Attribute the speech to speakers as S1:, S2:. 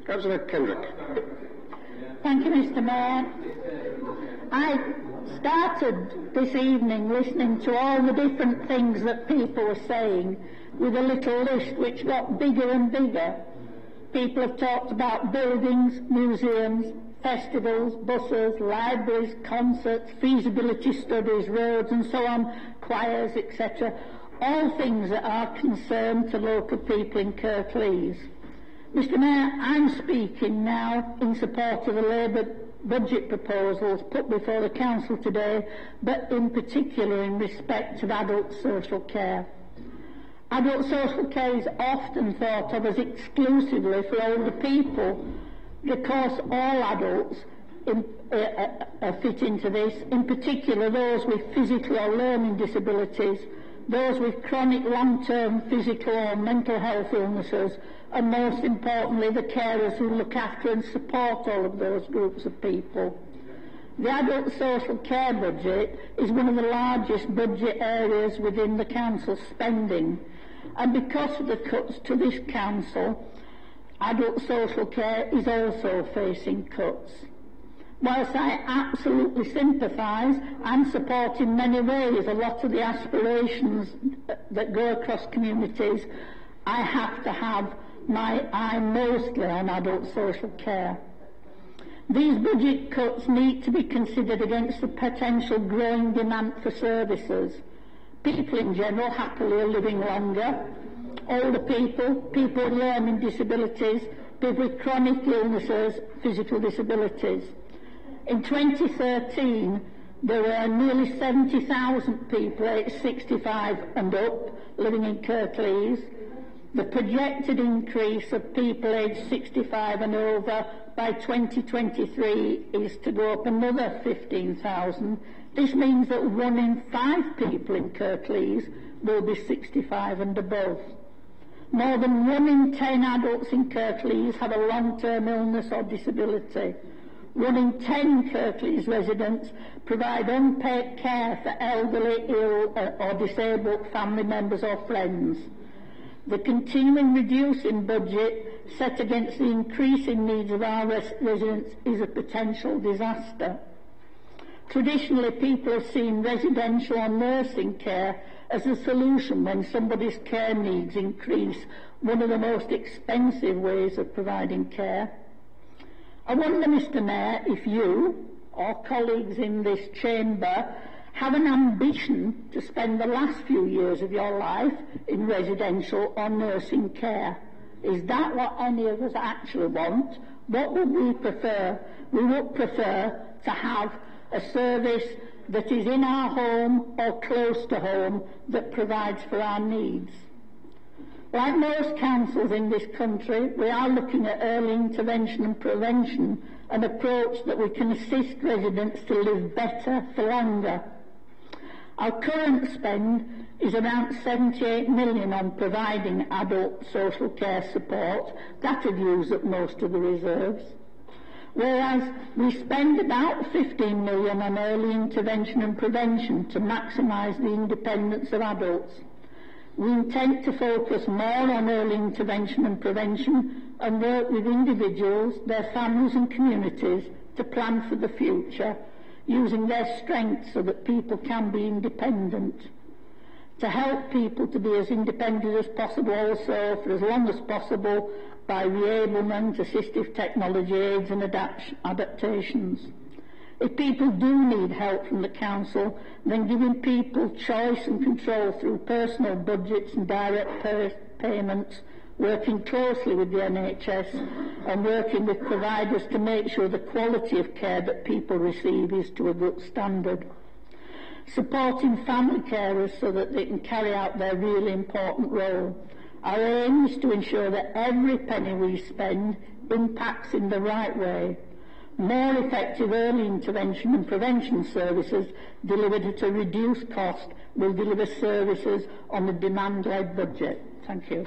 S1: Cllr Kendrick.
S2: Thank you, Mr. Mayor. I started this evening listening to all the different things that people were saying with a little list which got bigger and bigger. People have talked about buildings, museums, festivals, buses, libraries, concerts, feasibility studies, roads and so on, choirs, etc. All things that are concerned to local people in Kirklees. Mr. Mayor, I'm speaking now in support of the Labour budget proposals put before the Council today, but in particular in respect of adult social care. Adult social care is often thought of as exclusively for older people. Of course, all adults fit into this, in particular those with physical or learning disabilities, those with chronic long-term physical or mental health illnesses, and most importantly the carers who look after and support all of those groups of people. The adult social care budget is one of the largest budget areas within the Council's spending, and because of the cuts to this Council, adult social care is also facing cuts. Whilst I absolutely sympathise and support in many ways a lot of the aspirations that go across communities, I have to have my eye mostly on adult social care. These budget cuts need to be considered against the potential growing demand for services. People in general happily are living longer. Older people, people with learning disabilities, people with chronic illnesses, physical disabilities. In 2013, there were nearly 70,000 people aged 65 and up living in Kirklees. The projected increase of people aged 65 and over by 2023 is to go up another 15,000. This means that 1 in 5 people in Kirklees will be 65 and above. More than 1 in 10 adults in Kirklees have a long-term illness or disability. 1 in 10 Kirklees residents provide unpaid care for elderly, ill or disabled family members or friends. The continuing reducing budget set against the increasing needs of our residents is a potential disaster. Traditionally, people have seen residential or nursing care as a solution when somebody's care needs increase, one of the most expensive ways of providing care. I wonder, Mr. Mayor, if you or colleagues in this chamber have an ambition to spend the last few years of your life in residential or nursing care. Is that what any of us actually want? What would we prefer? We would prefer to have a service that is in our home or close to home that provides for our needs. Like most councils in this country, we are looking at early intervention and prevention, an approach that we can assist residents to live better for longer. Our current spend is around 78 million on providing adult social care support. That would use up most of the reserves. Whereas we spend about 15 million on early intervention and prevention to maximise the independence of adults. We intend to focus more on early intervention and prevention and work with individuals, their families and communities to plan for the future, using their strengths so that people can be independent. To help people to be as independent as possible also for as long as possible by reablement, assistive technology aids and adaptations. If people do need help from the Council, then giving people choice and control through personal budgets and direct payments, working closely with the NHS and working with providers to make sure the quality of care that people receive is to a good standard. Supporting family carers so that they can carry out their really important role. Our aim is to ensure that every penny we spend impacts in the right way. More effective early intervention and prevention services delivered at a reduced cost will deliver services on a demand-led budget. Thank you.